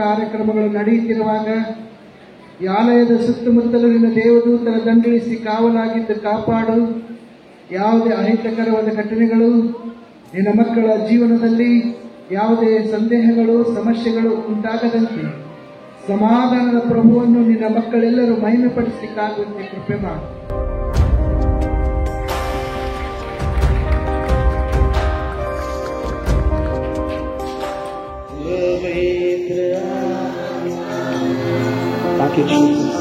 ಕಾರ್ಯಕ್ರಮಗಳು ನಡೆಯುತ್ತಿರುವಾಗ ಈ ಆಲಯದ ಸುತ್ತಮುತ್ತಲು ನಿನ್ನ ದೇವದೂತರ ದಂಡಿಳಿಸಿ ಕಾವಲಾಗಿದ್ದು ಕಾಪಾಡು. ಯಾವುದೇ ಅಹಿತಕರವಾದ ಘಟನೆಗಳು ನಿನ್ನ ಮಕ್ಕಳ ಜೀವನದಲ್ಲಿ ಯಾವುದೇ ಸಂದೇಹಗಳು ಸಮಸ್ಯೆಗಳು ಉಂಟಾಗದಂತೆ ಸಮಾಧಾನದ ಪ್ರಭುವನ್ನು ನಿನ್ನ ಮಕ್ಕಳೆಲ್ಲರೂ ಮಹಿಮೆಪಡಿಸಲಿಕ್ಕಾಗುವಂತೆ ಕೃಪೆ ಮಾಡು. Thank you, Jesus.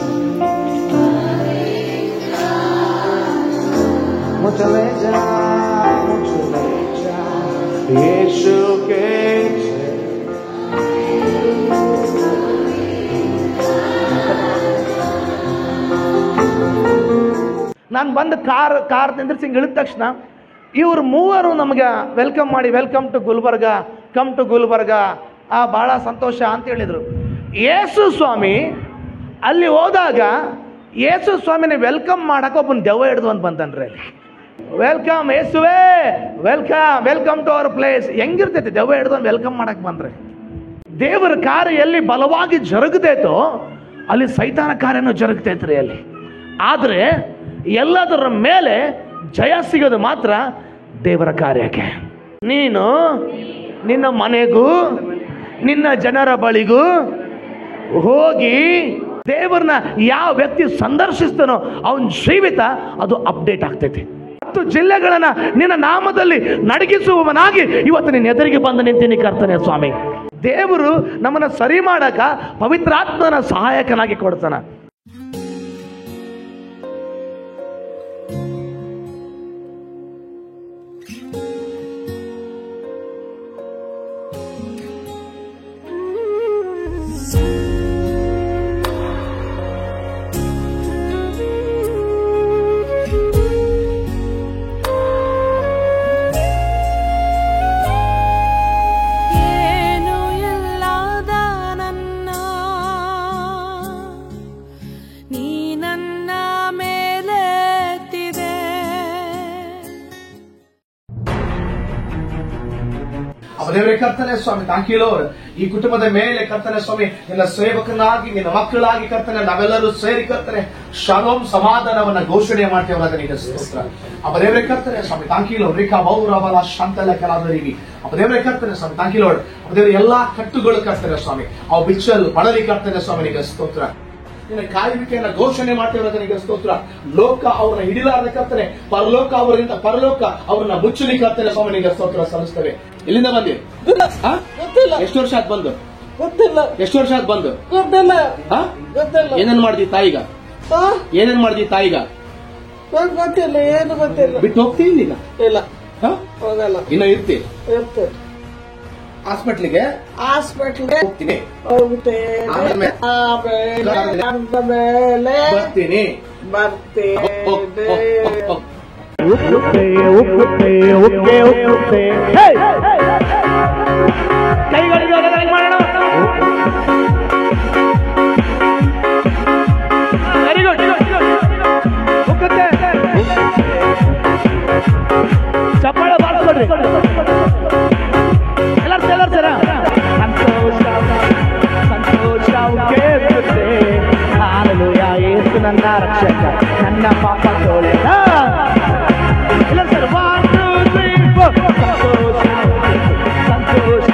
Mucha bella, Yeshu ke ನಾನು ಬಂದು ಕಾರ್ ನಿಂದ್ರಿಸಿ ಇಳಿದ ತಕ್ಷಣ ಇವರು ಮೂವರು ನಮಗೆ ವೆಲ್ಕಮ್ ಮಾಡಿ ವೆಲ್ಕಮ್ ಟು ಗುಲ್ಬರ್ಗ ಭಾಳ ಸಂತೋಷ ಅಂತ ಹೇಳಿದರು. ಯೇಸು ಸ್ವಾಮಿ ಅಲ್ಲಿ ಹೋದಾಗ ಯೇಸು ಸ್ವಾಮಿನ ವೆಲ್ಕಮ್ ಮಾಡಕ್ಕೆ ಒಬ್ಬನ ದೆವ್ವ ಹಿಡಿದು ಅಂತ ಬಂತನ್ರಿ. ವೆಲ್ಕಮ್ ಯೇಸುವೇ, ವೆಲ್ಕಮ್ ಟು ಅವರ್ ಪ್ಲೇಸ್. ಹೆಂಗಿರ್ತೈತಿ ದೆವ್ವ ಹಿಡಿದು ವೆಲ್ಕಮ್ ಮಾಡಕ್ಕೆ ಬಂದ್ರೆ? ದೇವರ ಕಾರ್ಯ ಎಲ್ಲಿ ಬಲವಾಗಿ ಜರುಗತೈತೋ ಅಲ್ಲಿ ಸೈತಾನ ಕಾರ್ಯನೂ ಜರುಗ್ತೈತ್ರಿ ಅಲ್ಲಿ. ಆದರೆ ಎಲ್ಲದರ ಮೇಲೆ ಜಯ ಸಿಗೋದು ಮಾತ್ರ ದೇವರ ಕಾರ್ಯಕ್ಕೆ. ನೀನು ನಿನ್ನ ಮನೆಗೂ ನಿನ್ನ ಜನರ ಬಳಿಗೂ ಹೋಗಿ ದೇವರನ್ನ ಯಾವ ವ್ಯಕ್ತಿ ಸಂದರ್ಶಿಸ್ತಾನೋ ಅವನ ಜೀವಿತ ಅದು ಅಪ್ಡೇಟ್ ಆಗ್ತೈತಿ. 10 ಜಿಲ್ಲೆಗಳನ್ನ ನಿನ್ನ ನಾಮದಲ್ಲಿ ನಡಗಿಸುವವನಾಗಿ ಇವತ್ತು ನಿನ್ನ ಎದುರಿಗೆ ಬಂದು ನಿಂತೀನಿ ಕರ್ತನೆ ಸ್ವಾಮಿ. ದೇವರು ನಮ್ಮನ್ನ ಸರಿ ಮಾಡಕ ಪವಿತ್ರಾತ್ಮನ ಸಹಾಯಕನಾಗಿ ಕೊಡ್ತಾನ. ದೇವರೇ ಕರ್ತನೆ ಸ್ವಾಮಿ, ಥ್ಯಾಂಕ್ ಯು ಲಾರ್ಡ್. ಈ ಕುಟುಂಬದ ಮೇಲೆ ಕರ್ತನೆ ಸ್ವಾಮಿ, ನಿನ್ನ ಸೇವಕನಾಗಿ ನಿನ್ನ ಮಕ್ಕಳಾಗಿ ಕರ್ತನೆ ನಾವೆಲ್ಲರೂ ಸೇರಿ ಕರ್ತನೆ ಶಾಲೋಮ್ ಸಮಾಧಾನವನ್ನ ಘೋಷಣೆ ಮಾಡ್ತೇವೆ. ನಿನ್ನ ಸ್ತೋತ್ರ ಅಪ್ಪ ದೇವರೇ ಕರ್ತನೆ ಸ್ವಾಮಿ, ಥ್ಯಾಂಕ್ ಯು ಲಾರ್ಡ್. ರೇಖಾ ಬೌರವಲ ಶಾಂತಲ ಕಲಾದರಿಗೆ ಅಪ್ಪ ದೇವರೇ ಕರ್ತನೆ ಸ್ವಾಮಿ, ಥ್ಯಾಂಕ್ ಯು ಲಾರ್ಡ್. ಅಪ್ಪ ದೇವರೇ ಎಲ್ಲಾ ಕಟ್ಟುಗಳು ಕರ್ತನೆ ಸ್ವಾಮಿ ಅವು ಬಿಚ್ಚಲು ಪಡಲಿ ಕರ್ತನೆ ಸ್ವಾಮಿ, ನಿನ್ನ ಸ್ತೋತ್ರ. ನಿನ್ನ ಕಾಯುವಿಕೆಯನ್ನ ಘೋಷಣೆ ಮಾಡ್ತಿರೋದನಿಗೆ ಸ್ತೋತ್ರ. ಲೋಕ ಅವ್ರನ್ನ ಹಿಡಿಲಾರದ ಕರ್ತನೆ, ಪರಲೋಕ ಅವ್ರನ್ನ ಮುಚ್ಚಲಿ ಕರ್ತನೆ ಸ್ವಾಮಿ, ನಿಮಗೆ ಸ್ತೋತ್ರ ಸಲ್ಲಿಸ್ತೇವೆ. ಎಲ್ಲಿಂದ ಬಂದಿ? ಎಷ್ಟು ವರ್ಷ ಆದ್ ಬಂದು? ಎಷ್ಟು ವರ್ಷ ಆದ್ ಬಂದು? ಏನೇನ್ ಮಾಡ್ದಿ ತಾಯಿಗ? ಏನೇನ್ ಮಾಡ್ದಿ ತಾಯಿಗ? ಗೊತ್ತಿಲ್ಲ, ಏನು ಗೊತ್ತಿಲ್ಲ. ಬಿಟ್ಟು ಹೋಗ್ತೀನಿ ಈಗ? ಇಲ್ಲ, ಹೋಗಲ್ಲ. ಇನ್ನ ಇರ್ತಿ? ಹಾಸ್ಪಿಟ್ಲಿಗೆ ಹೋಗ್ತೀನಿ, ಬರ್ತೀನಿ. Very good. ಉಕ್ಕುತ್ತೆ. ಚಪ್ಪಾಳೆ ಬಾರಿಸ್ಕೊಡ್ರಿ ಎಲ್ಲರೂ ಸರ. ಸಂತೋಷ ಯೇಸು ನನ್ನ ರಕ್ಷಕ, ನನ್ನ ಪಾಪ ತೋಳೆದ. ಇಲ್ಲ ಸರ್, 1 2 3 4. ಸಂತೋಷ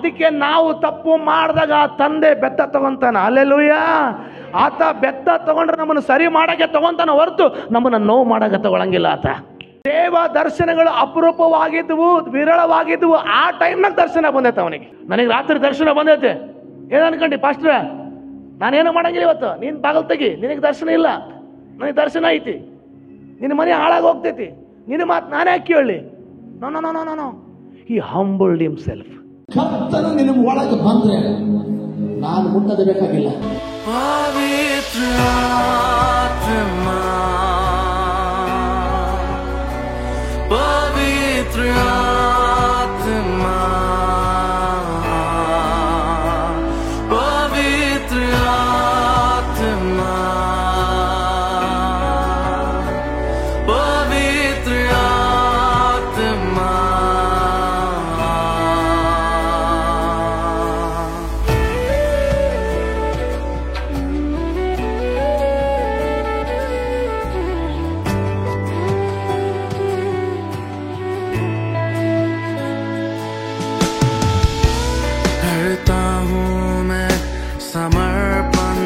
ಅದಕ್ಕೆ ನಾವು ತಪ್ಪು ಮಾಡಿದಾಗ ತಂದೆ ಬೆತ್ತ ತಗೊಂತಾನ. ಅಲ್ಲೆಲೂಯ. ಆತ ಬೆತ್ತ ತಗೊಂಡ್ರೆ ನಮ್ಮನ್ನು ಸರಿ ಮಾಡಕ್ಕೆ ತಗೊಂತಾನ ಹೊರತು ನಮ್ಮನ್ನು ನೋವು ಮಾಡಕ್ಕೆ ತಗೊಳಂಗಿಲ್ಲ ಆತ. ದೇವ ದರ್ಶನಗಳು ಅಪರೂಪವಾಗಿದ್ವು, ವಿರಳವಾಗಿದ್ವು. ಆ ಟೈಮ್ನಾಗ ದರ್ಶನ ಬಂದೈತೆ ಅವನಿಗೆ. ನನಗೆ ರಾತ್ರಿ ದರ್ಶನ ಬಂದೈತೆ. ಏನು ಅನ್ಕೊಂಡಿ ಪಾಸ್ಟ್ರ, ನಾನೇನು ಮಾಡಂಗಿಲ್ಲ ಇವತ್ತು, ನೀನು ಬಾಗಲ್ ತೆಗಿ, ನಿನಗೆ ದರ್ಶನ ಇಲ್ಲ, ನನಗೆ ದರ್ಶನ ಐತಿ, ನಿನ್ನ ಮನೆ ಹಾಳಾಗಿ ಹೋಗ್ತೈತಿ, ನಿನ್ನ ಮಾತು ನಾನೇ ಹಾಕಿ ಹೇಳಿ. No no no no no. He humbled himself. ಕರ್ತನು ನಿನ್ನ ಒಳಗೆ ಬಂದ್ರೆ ನಾನು ಮುಟ್ಟದೆ ಬೇಕಾಗಿಲ್ಲ. ಪವಿತ್ರ ಆತ್ಮ, ಪವಿತ್ರ ಆತ್ಮ, ಪವಿತ್ರ ಆತ್ಮ, ಪವಿತ್ರ ಆತ್ಮ. करता हूँ मैं समर्पण,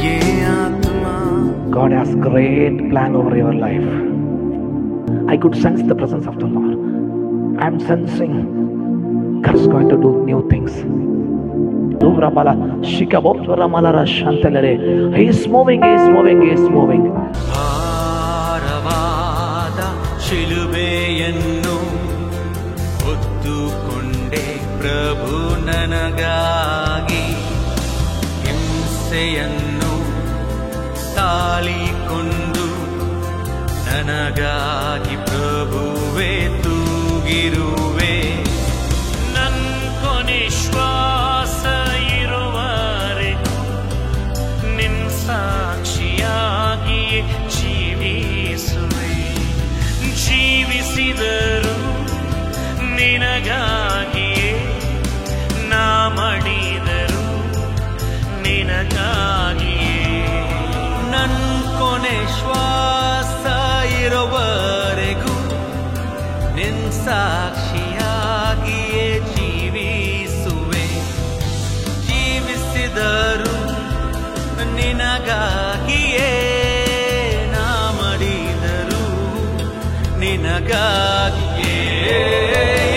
ये आत्मा. God has great plan over your life. I could sense the presence of the Lord. I'm sensing God's going to do new things. He is moving, he is moving, he is moving. ಭಾರವಾದ ಶಿಲುಬೆಯನ್ನು ಹೊತ್ತುಕೊಂಡೆ ಪ್ರಭು ನನಗಾಗಿ, ಹಿಂಸೆಯನ್ನು ತಾಳಿಕೊಂಡು ನನಗಾಗಿ ಪ್ರಭುವೇ ತೂಗಿರುವೆ. ನನ್ನ ಕೊನೆ ಶ್ವಾಸ ಇರುವವರೆಗೂ ನಿನ್ನ ಸಾಕ್ಷಿಯಾಗಿಯೇ ಜೀವಿಸುವೆ. ಜೀವಿಸಿದರು ನಿನಗಾಗಿಯೇ, ನಾ ಮಡಿದರು ನಿನಗಾಗಿಯೇ. ನನ್ನ ಕೊನೆ ಶ್ವಾಸ ಇರುವವರೆಗೂ ನಿನ್ನ ಸಾಕ್ಷಿಯಾಗಿಯೇ ಜೀವಿಸುವೆ. ಜೀವಿಸಿದರು ನಿನಗಾಗಿಯೇ, ನಾ ಮಡಿದರು ನಿನಗಾಗಿಯೇ.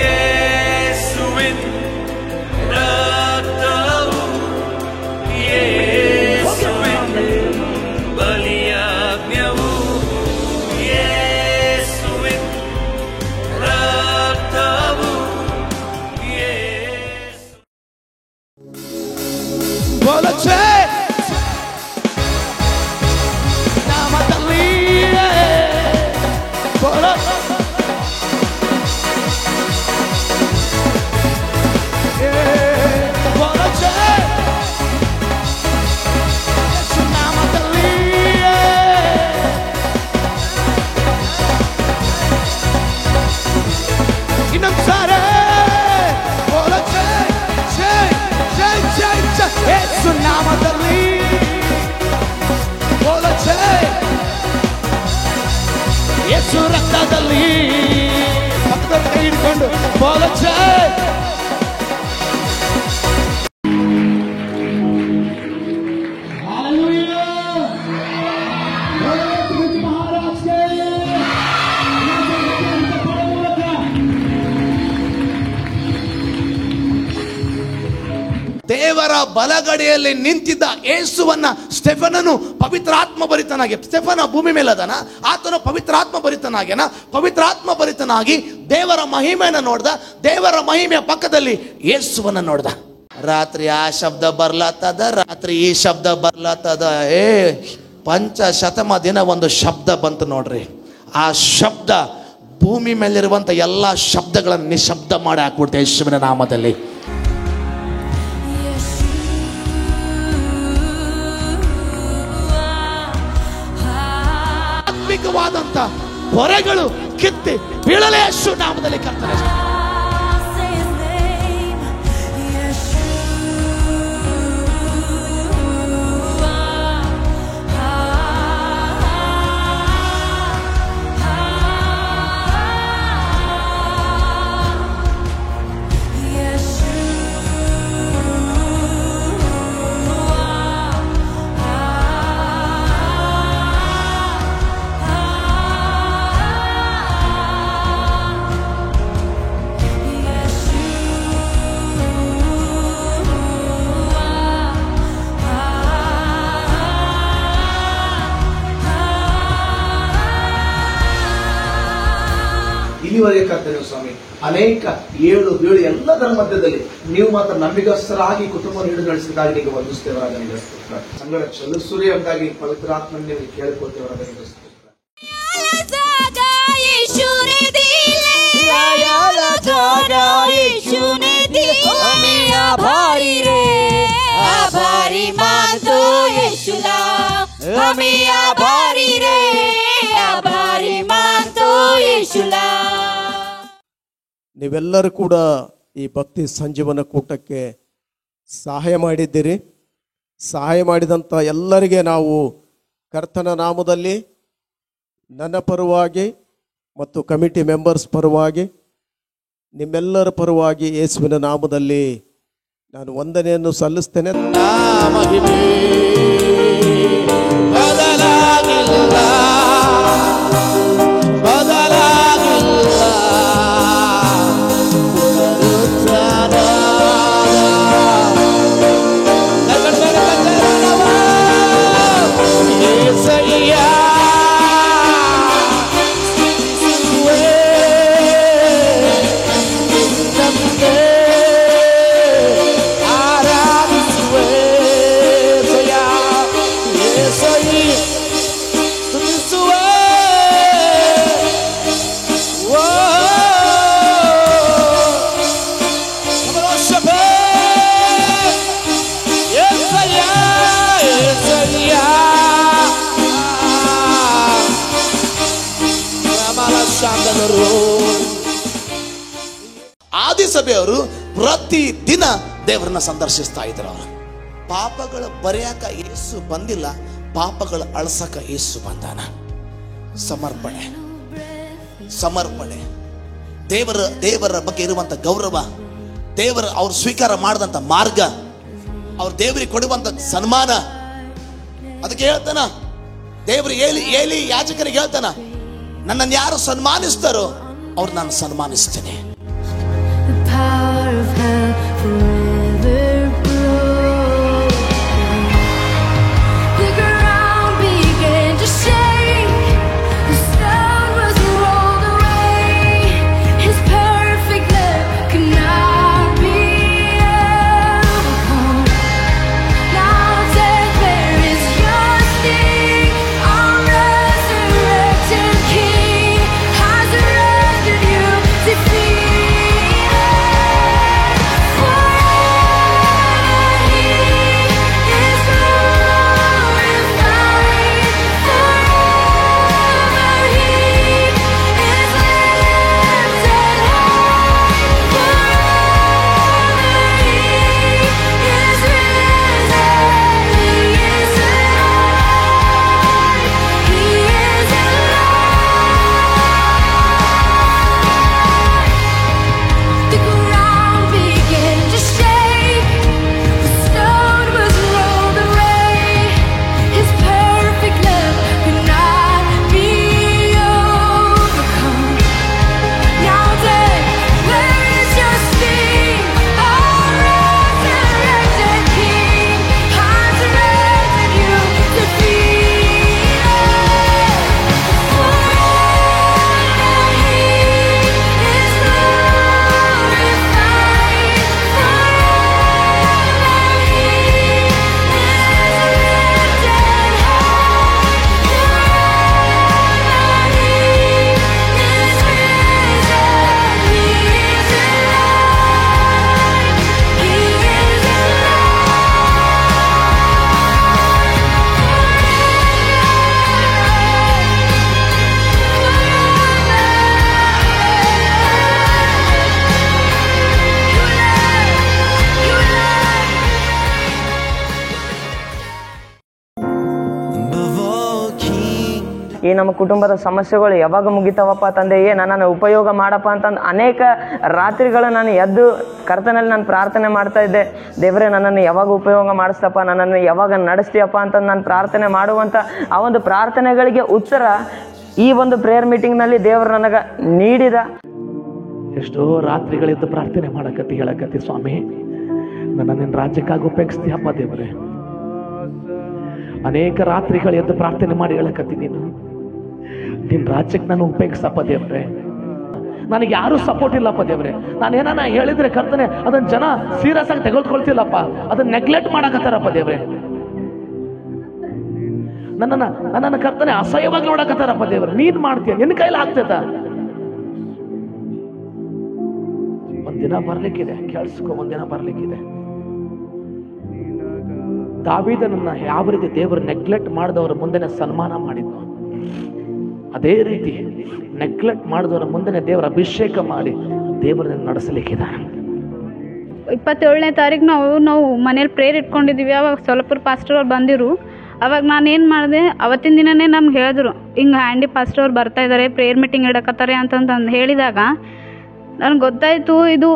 ಯೇಸುವಿನ ರಕ್ತವು, ಯೇಸುವಿನ ಬಲಿಯಾಜ್ಞವು, ಯೇಸುವಿನ ರಕ್ತವು, ಯೇಸು. Bolache namatali bola bolache namatali inam sare bolache Yesu ನಾಮದಲ್ಲಿ ಬೊಲಚೆ, ಯೇಸು ರಕ್ತದಲ್ಲಿ ಭಕ್ತರ ಕೈ ಹಿಡ್ಕೊಂಡು ಬೊಲಚೆ. ದೇವರ ಬಲಗಡೆಯಲ್ಲಿ ನಿಂತಿದ್ದ ಯೇಸುವನ್ನ ಸ್ಟೆಫನನು ಪವಿತ್ರಾತ್ಮ ಭರಿತನಾಗಿ, ಸ್ಟೆಫನ ಭೂಮಿ ಮೇಲೆ ಅದನ, ಆತನು ಪವಿತ್ರಾತ್ಮ ಭರಿತನಾಗ್ಯನ. ಪವಿತ್ರಾತ್ಮ ಭರಿತನಾಗಿ ದೇವರ ಮಹಿಮೆಯನ್ನು ನೋಡ್ದ. ದೇವರ ಮಹಿಮೆಯ ಪಕ್ಕದಲ್ಲಿ ಯೇಸುವನ್ನ ನೋಡ್ದ. ರಾತ್ರಿ ಆ ಶಬ್ದ ಬರ್ಲಾತದ, ರಾತ್ರಿ ಈ ಶಬ್ದ ಬರ್ಲಾತದ. ಪಂಚಶತಮ ದಿನ ಒಂದು ಶಬ್ದ ಬಂತು ನೋಡ್ರಿ. ಆ ಶಬ್ದ ಭೂಮಿ ಮೇಲಿರುವಂತ ಎಲ್ಲ ಶಬ್ದಗಳನ್ನು ನಿಶಬ್ದ ಮಾಡಿ ಹಾಕ್ಬಿಡ್ತೆ ಯೇಸುವಿನ ನಾಮದಲ್ಲಿ. ಆತ್ಮಿಕವಾದಂತ ಹೊರೆಗಳು ಕಿತ್ತಿ ಬೀಳಲೇ ಯೇಸು ನಾಮದಲ್ಲಿ ಕರ್ತನೆ. ಇಲ್ಲಿವರೆಗೆ ಕರ್ತವ್ಯ ಸ್ವಾಮಿ ಅನೇಕ ಏಳು ಎಲ್ಲದರ ಮಧ್ಯದಲ್ಲಿ ನೀವು ಮಾತ್ರ ನಂಬಿಗಸ್ತರಾಗಿ ಕುಟುಂಬ ಹಿಡಿದು ನಡೆಸಿದಾಗ ನೀವು ವಂದಿಸ್ತೇವರಾಗ ನಿಮಗೆ ಸ್ತೋತ್ರ. ಸಂಗಡ ಚಲಿಸುರಿ ಎಂಬುದಾಗಿ ಪವಿತ್ರಾತ್ಮ ನೀವು ಕೇಳಿಕೊಳ್ತೇವರಾಗ ನಿಮಗೆ ಸ್ತೋತ್ರ. आभारी मानतो येशूला आम्ही आभारी रे आभारी मानतो येशूला. ನೀವೆಲ್ಲರೂ ಕೂಡ ಈ ಭಕ್ತಿ ಸಂಜೀವನ ಕೂಟಕ್ಕೆ ಸಹಾಯ ಮಾಡಿದ್ದೀರಿ. ಸಹಾಯ ಮಾಡಿದಂಥ ಎಲ್ಲರಿಗೆ ನಾವು ಕರ್ತನ ನಾಮದಲ್ಲಿ ನನ್ನ ಪರವಾಗಿ ಮತ್ತು ಕಮಿಟಿ ಮೆಂಬರ್ಸ್ ಪರವಾಗಿ ನಿಮ್ಮೆಲ್ಲರ ಪರವಾಗಿ ಯೇಸುವಿನ ನಾಮದಲ್ಲಿ ನಾನು ವಂದನೆಯನ್ನು ಸಲ್ಲಿಸ್ತೇನೆ. ಮಹಿಮೆ ಬದಲಾಗಿಲ್ಲ ಬದಲಾಗಿಲ್ಲ ಏಸಯ್ಯ ಆದಿಸಭೆಯವರು ಪ್ರತಿ ದಿನ ದೇವರನ್ನ ಸಂದರ್ಶಿಸ್ತಾ ಇದ್ರು. ಅವರು ಪಾಪಗಳ ಬರೆಯಕ ಯೇಸು ಬಂದಿಲ್ಲ, ಪಾಪಗಳ ಅಳಸಕ ಯೇಸು ಬಂದಾನ. ಸಮರ್ಪಣೆ ಸಮರ್ಪಣೆ ದೇವರ ಬಗ್ಗೆ ಇರುವಂತ ಗೌರವ, ದೇವರ ಅವ್ರು ಸ್ವೀಕಾರ ಮಾಡಿದಂತ ಮಾರ್ಗ, ಅವ್ರ ದೇವರಿಗೆ ಕೊಡುವಂತ ಸನ್ಮಾನ. ಅದಕ್ಕೆ ಹೇಳ್ತಾನ ದೇವರು ಏಲಿ ಯಾಜಕರಿಗೆ ಹೇಳ್ತಾನ, ನನ್ನನ್ನು ಯಾರು ಸನ್ಮಾನಿಸ್ತಾರೋ ಅವ್ರು ನಾನು ಸನ್ಮಾನಿಸ್ತೇನೆ. ಈ ನಮ್ಮ ಕುಟುಂಬದ ಸಮಸ್ಯೆಗಳು ಯಾವಾಗ ಮುಗಿತಾವಪ್ಪ ತಂದೆಯೇ, ನನ್ನನ್ನು ಉಪಯೋಗ ಮಾಡಪ್ಪ ಅಂತಂದು ಅನೇಕ ರಾತ್ರಿಗಳು ನಾನು ಎದ್ದು ಕರ್ತನಲ್ಲಿ ನಾನು ಪ್ರಾರ್ಥನೆ ಮಾಡ್ತಾ ಇದ್ದೆ. ದೇವರೇ ನನ್ನನ್ನು ಯಾವಾಗ ಉಪಯೋಗ ಮಾಡಿಸ್ತಪ್ಪ, ನನ್ನನ್ನು ಯಾವಾಗ ನಡೆಸ್ತೀಯಪ್ಪ ಅಂತಂದು ನಾನು ಪ್ರಾರ್ಥನೆ ಮಾಡುವಂಥ ಆ ಒಂದು ಪ್ರಾರ್ಥನೆಗಳಿಗೆ ಉತ್ತರ ಈ ಒಂದು ಪ್ರೇಯರ್ ಮೀಟಿಂಗ್ನಲ್ಲಿ ದೇವರು ನನಗೆ ನೀಡಿದ. ಎಷ್ಟೋ ರಾತ್ರಿಗಳಿದ್ದು ಪ್ರಾರ್ಥನೆ ಮಾಡಕತ್ತಿ ಹೇಳಕತ್ತಿ, ಸ್ವಾಮಿ ನನ್ನ ನಿನ್ನ ರಾಜ್ಯಕ್ಕಾಗಿ ಉಪಯೋಗಿಸ್ತೀಯಪ್ಪ ದೇವರೇ. ಅನೇಕ ರಾತ್ರಿಗಳು ಎದ್ದು ಪ್ರಾರ್ಥನೆ ಮಾಡಿ ಹೇಳಕತ್ತಿ, ನೀನು ನಿನ್ನ ರಾಜ್ಯಕ್ಕೆ ನಾನು ಉಪಯೋಗಿಸಪ್ಪ ದೇವರೇ. ನನಗೆ ಯಾರೂ ಸಪೋರ್ಟ್ ಇಲ್ಲಪ್ಪ ದೇವ್ರೆ. ನಾನು ಏನಾನ ಹೇಳಿದ್ರೆ ಕರ್ತನೆ ಅದನ್ನ ಜನ ಸೀರಿಯಸ್ ಆಗಿ ತೆಗೆದುಕೊಳ್ತಿಲ್ಲಪ್ಪ, ಅದನ್ನ ನೆಗ್ಲೆಕ್ಟ್ ಮಾಡಕತ್ತಾರಪ್ಪ ದೇವ್ರೆ. ನನ್ನನ್ನು ಕರ್ತನೆ ಅಸಹ್ಯವಾಗಿ ನೋಡಕತ್ತಾರಪ್ಪ ದೇವ್ರೆ. ನೀನ್ ಮಾಡ್ತೀಯ, ನಿನ್ನ ಕೈಲಿ ಆಗ್ತೈತ? ಒಂದಿನ ಬರ್ಲಿಕ್ಕಿದೆ, ಕೇಳಿಸ್ಕೊ, ಒಂದಿನ ಬರ್ಲಿಕ್ಕಿದೆ. ದಾವೀದನನ್ನ ಯಾವ ರೀತಿ ದೇವರು ನೆಗ್ಲೆಕ್ಟ್ ಮಾಡಿದವರ ಮುಂದೆ ಸನ್ಮಾನ ಮಾಡಿದ್ನು, ಅದೇ ರೀತಿ ನೆಗ್ಲೆಕ್ಟ್ ಮಾಡಿದವರ ಮುಂದೆ ದೇವರ ಅಭಿಷೇಕ ಮಾಡಿ ದೇವರನ್ನ ನಡೆಸಲಿಕ್ಕಿದ್ದಾರೆ. 27ನೇ ತಾರೀಕು ನಾವು ಮನೇಲಿ ಪ್ರೇಯರ್ ಇಟ್ಕೊಂಡಿದ್ದೀವಿ. ಅವಾಗ ಸೊಲಪುರ ಪಾಸ್ಟರ್ ಅವ್ರು ಬಂದಿರು. ಅವಾಗ ನಾನು ಏನು ಮಾಡಿದೆ, ಅವತ್ತಿನ ದಿನನೇ ನಮ್ಗೆ ಹೇಳಿದ್ರು, ಹಿಂಗೆ ಹ್ಯಾಂಡಿ ಪಾಸ್ಟರ್ ಅವ್ರು ಬರ್ತಾ ಇದ್ದಾರೆ, ಪ್ರೇಯರ್ ಮೀಟಿಂಗ್ ಇಡಕತ್ತಾರೆ ಅಂತಂದು ಹೇಳಿದಾಗ ನನಗೆ ಗೊತ್ತಾಯಿತು ಇದು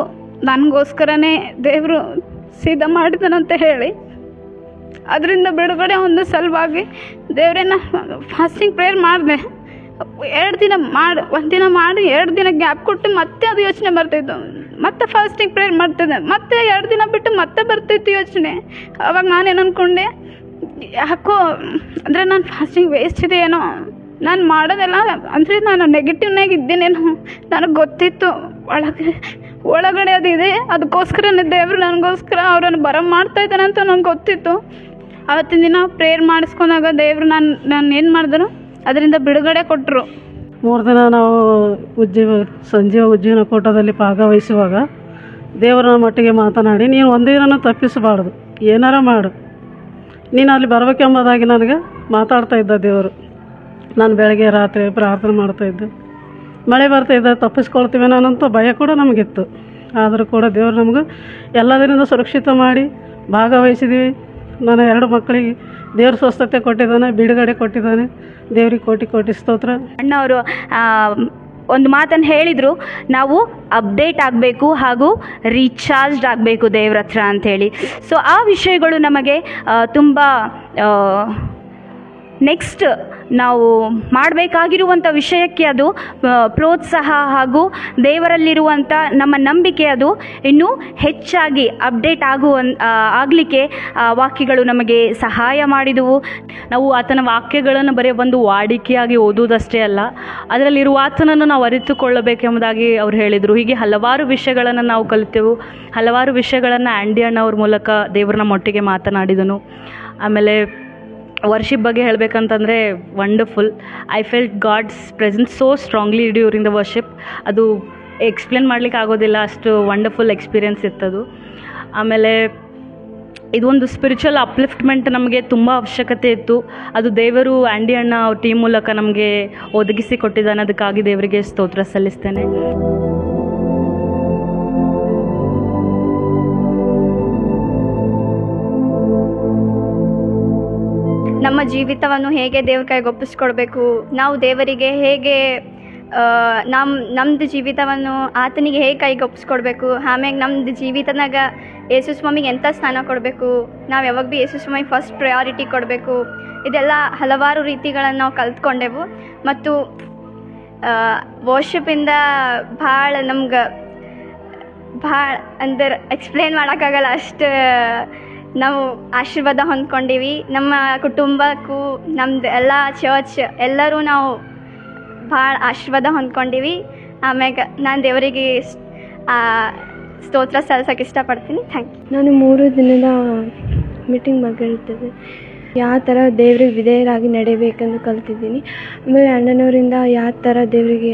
ನನಗೋಸ್ಕರನೇ ದೇವರು ಸಿದ್ಧ ಮಾಡಿದನಂತ ಹೇಳಿ. ಅದರಿಂದ ಬಿಡುಗಡೆ ಒಂದು ಸಲುವಾಗಿ ದೇವರೇ ಫಾಸ್ಟಿಂಗ್ ಪ್ರೇಯರ್ ಮಾಡಿದೆ. 2 ದಿನ ಒಂದಿನ ಮಾಡಿ 2 ದಿನ ಗ್ಯಾಪ್ ಕೊಟ್ಟು ಮತ್ತೆ ಅದು ಯೋಚನೆ ಬರ್ತಾಯಿತ್ತು. ಮತ್ತೆ ಫಾಸ್ಟಿಂಗ್ ಪ್ರೇಯರ್ ಮಾಡ್ತಿದ್ದೆ, ಮತ್ತೆ 2 ದಿನ ಬಿಟ್ಟು ಮತ್ತೆ ಬರ್ತಿತ್ತು ಯೋಚನೆ. ಅವಾಗ ನಾನೇನು ಅಂದ್ಕೊಂಡೆ, ಯಾಕೋ ಅಂದರೆ ನಾನು ಫಾಸ್ಟಿಂಗ್ ವೇಸ್ಟ್ ಇದೆ ಏನೋ, ನಾನು ಮಾಡೋದೆಲ್ಲ ಅಂದರೆ ನಾನು ನೆಗೆಟಿವ್ನಾಗ ಇದ್ದೇನೇನೋ ನನಗೆ ಗೊತ್ತಿತ್ತು. ಒಳಗಡೆ ಅದಿದೆ, ಅದಕ್ಕೋಸ್ಕರನೇ ದೇವರು ನನಗೋಸ್ಕರ ಅವರನ್ನು ಮಾಡ್ತಾ ಇದ್ದಾನೆ ಅಂತ ನನಗೆ ಗೊತ್ತಿತ್ತು. ಅವತ್ತಿನ ದಿನ ಪ್ರೇಯರ್ ಮಾಡಿಸ್ಕೊಂಡಾಗ ದೇವರು ನಾನು ಏನು ಮಾಡಿದ್ರು ಅದರಿಂದ ಬಿಡುಗಡೆ ಕೊಟ್ಟರು. 3 ದಿನ ನಾವು ಸಂಜೀವ ಉಜ್ಜೀವನ ಕೂಟದಲ್ಲಿ ಭಾಗವಹಿಸುವಾಗ ದೇವರ ಮಟ್ಟಿಗೆ ಮಾತನಾಡಿ, ನೀನು ಒಂದೇ ದಿನ ತಪ್ಪಿಸಬಾರ್ದು, ಏನಾರ ಮಾಡು, ನೀನು ಅಲ್ಲಿ ಬರಬೇಕೆಂಬುದಾಗಿ ನನಗೆ ಮಾತಾಡ್ತಾ ಇದ್ದ ದೇವರು. ನಾನು ಬೆಳಗ್ಗೆ ರಾತ್ರಿ ಪ್ರಾರ್ಥನೆ ಮಾಡ್ತಾಯಿದ್ದೆ. ಮಳೆ ಬರ್ತಾಯಿದ್ದ, ತಪ್ಪಿಸ್ಕೊಳ್ತೀವಿ ನಾನಂತ ಭಯ ಕೂಡ ನಮಗಿತ್ತು. ಆದರೂ ಕೂಡ ದೇವರು ನಮಗೆ ಎಲ್ಲದರಿಂದ ಸುರಕ್ಷಿತ ಮಾಡಿ ಭಾಗವಹಿಸಿದ್ದೀವಿ. ನನ್ನ 2 ಮಕ್ಕಳಿಗೆ ದೇವ್ರ ಸ್ವಸ್ಥತೆ ಕೊಟ್ಟಿದ್ದಾನೆ, ಬಿಡುಗಡೆ ಕೊಟ್ಟಿದ್ದಾನೆ. ದೇವ್ರಿಗೆ ಕೋಟಿ ಕೋಟಿ ಸ್ತೋತ್ರ. ಅಣ್ಣವರು ಒಂದು ಮಾತನ್ನು ಹೇಳಿದರು, ನಾವು ಅಪ್ಡೇಟ್ ಆಗಬೇಕು ಹಾಗೂ ರೀಚಾರ್ಜ್ಡ್ ಆಗಬೇಕು ದೇವ್ರ ಹತ್ರ ಅಂಥೇಳಿ. ಸೊ ಆ ವಿಷಯಗಳು ನಮಗೆ ತುಂಬ ನೆಕ್ಸ್ಟ್ ನಾವು ಮಾಡಬೇಕಾಗಿರುವಂಥ ವಿಷಯಕ್ಕೆ ಅದು ಪ್ರೋತ್ಸಾಹ ಹಾಗೂ ದೇವರಲ್ಲಿರುವಂಥ ನಮ್ಮ ನಂಬಿಕೆ ಅದು ಇನ್ನೂ ಹೆಚ್ಚಾಗಿ ಅಪ್ಡೇಟ್ ಆಗಲಿಕ್ಕೆ ವಾಕ್ಯಗಳು ನಮಗೆ ಸಹಾಯ ಮಾಡಿದವು. ನಾವು ಆತನ ವಾಕ್ಯಗಳನ್ನು ಬರೀ ಒಂದು ವಾಡಿಕೆಯಾಗಿ ಓದುವುದಷ್ಟೇ ಅಲ್ಲ, ಅದರಲ್ಲಿರುವ ಆತನನ್ನು ನಾವು ಅರಿತುಕೊಳ್ಳಬೇಕೆಂಬುದಾಗಿ ಅವ್ರು ಹೇಳಿದರು. ಹೀಗೆ ಹಲವಾರು ವಿಷಯಗಳನ್ನು ನಾವು ಕಲಿತೆವು. ಹಲವಾರು ವಿಷಯಗಳನ್ನು ಆ್ಯಂಡಿ ಅಣ್ಣವ್ರ ಮೂಲಕ ದೇವ್ರನ್ನ ಮೊಟ್ಟಿಗೆ ಮಾತನಾಡಿದನು. ಆಮೇಲೆ ವರ್ಷಿಪ್ ಬಗ್ಗೆ ಹೇಳಬೇಕಂತಂದರೆ wonderful. I felt God's presence so strongly during the worship. ಅದು ಎಕ್ಸ್ಪ್ಲೇನ್ ಮಾಡಲಿಕ್ಕೆ ಆಗೋದಿಲ್ಲ, ಅಷ್ಟು ವಂಡರ್ಫುಲ್ ಎಕ್ಸ್ಪೀರಿಯೆನ್ಸ್ ಇತ್ತದು. ಆಮೇಲೆ ಇದೊಂದು ಸ್ಪಿರಿಚುವಲ್ ಅಪ್ಲಿಫ್ಟ್ಮೆಂಟ್ ನಮಗೆ ತುಂಬ ಅವಶ್ಯಕತೆ ಇತ್ತು. ಅದು ದೇವರು ಆ್ಯಂಡಿ ಅಣ್ಣ ಅವ್ರ ಟೀಮ್ ಮೂಲಕ ನಮಗೆ ಒದಗಿಸಿ ಕೊಟ್ಟಿದ್ದಾನೆ. ಅದಕ್ಕಾಗಿ ದೇವರಿಗೆ ಸ್ತೋತ್ರ ಸಲ್ಲಿಸ್ತೇನೆ. ನಮ್ಮ ಜೀವಿತವನ್ನು ಹೇಗೆ ದೇವ್ರ ಕೈಗೆ ಒಪ್ಪಿಸ್ಕೊಡ್ಬೇಕು, ನಾವು ದೇವರಿಗೆ ಹೇಗೆ ನಮ್ಮದು ಜೀವಿತವನ್ನು ಆತನಿಗೆ ಹೇಗೆ ಕೈಗೆ ಒಪ್ಪಿಸ್ಕೊಡ್ಬೇಕು, ಆಮ್ಯಾಗ ನಮ್ಮದು ಜೀವಿತನಾಗ ಯೇಸು ಸ್ವಾಮಿಗೆ ಎಂಥ ಸ್ಥಾನ ಕೊಡಬೇಕು, ನಾವು ಯಾವಾಗ ಭೀ ಯೇಸು ಸ್ವಾಮಿಗೆ ಫಸ್ಟ್ ಪ್ರಯಾರಿಟಿ ಕೊಡಬೇಕು, ಇದೆಲ್ಲ ಹಲವಾರು ರೀತಿಗಳನ್ನು ನಾವು ಕಲ್ತ್ಕೊಂಡೆವು. ಮತ್ತು ವರ್ಷಿಪಿಂದ ಭಾಳ ನಮ್ಗೆ ಭಾಳ ಅಂದ್ರೆ ಎಕ್ಸ್ಪ್ಲೇನ್ ಮಾಡೋಕ್ಕಾಗಲ್ಲ, ಅಷ್ಟು ನಾವು ಆಶೀರ್ವಾದ ಹೊಂದ್ಕೊಂಡೀವಿ. ನಮ್ಮ ಕುಟುಂಬಕ್ಕೂ ನಮ್ದು ಎಲ್ಲ ಚರ್ಚ್ ಎಲ್ಲರೂ ನಾವು ಭಾಳ ಆಶೀರ್ವಾದ ಹೊಂದ್ಕೊಂಡೀವಿ. ಆಮ್ಯಾಗ ನಾನು ದೇವರಿಗೆ ಸ್ತೋತ್ರ ಸಲ್ಲಿಸೋಕೆ ಇಷ್ಟಪಡ್ತೀನಿ. Thank you. ನಾನು 3 ದಿನದ ಮೀಟಿಂಗ್ ಬಗ್ಗೆ ಹೇಳ್ತಿದ್ದೆ. ಯಾವ ಥರ ದೇವ್ರಿಗೆ ವಿಧೇಯರಾಗಿ ನಡೀಬೇಕೆಂದು ಕಲ್ತಿದ್ದೀನಿ. ಆಮೇಲೆ ಅಣ್ಣನವರಿಂದ ಯಾವ ಥರ ದೇವರಿಗೆ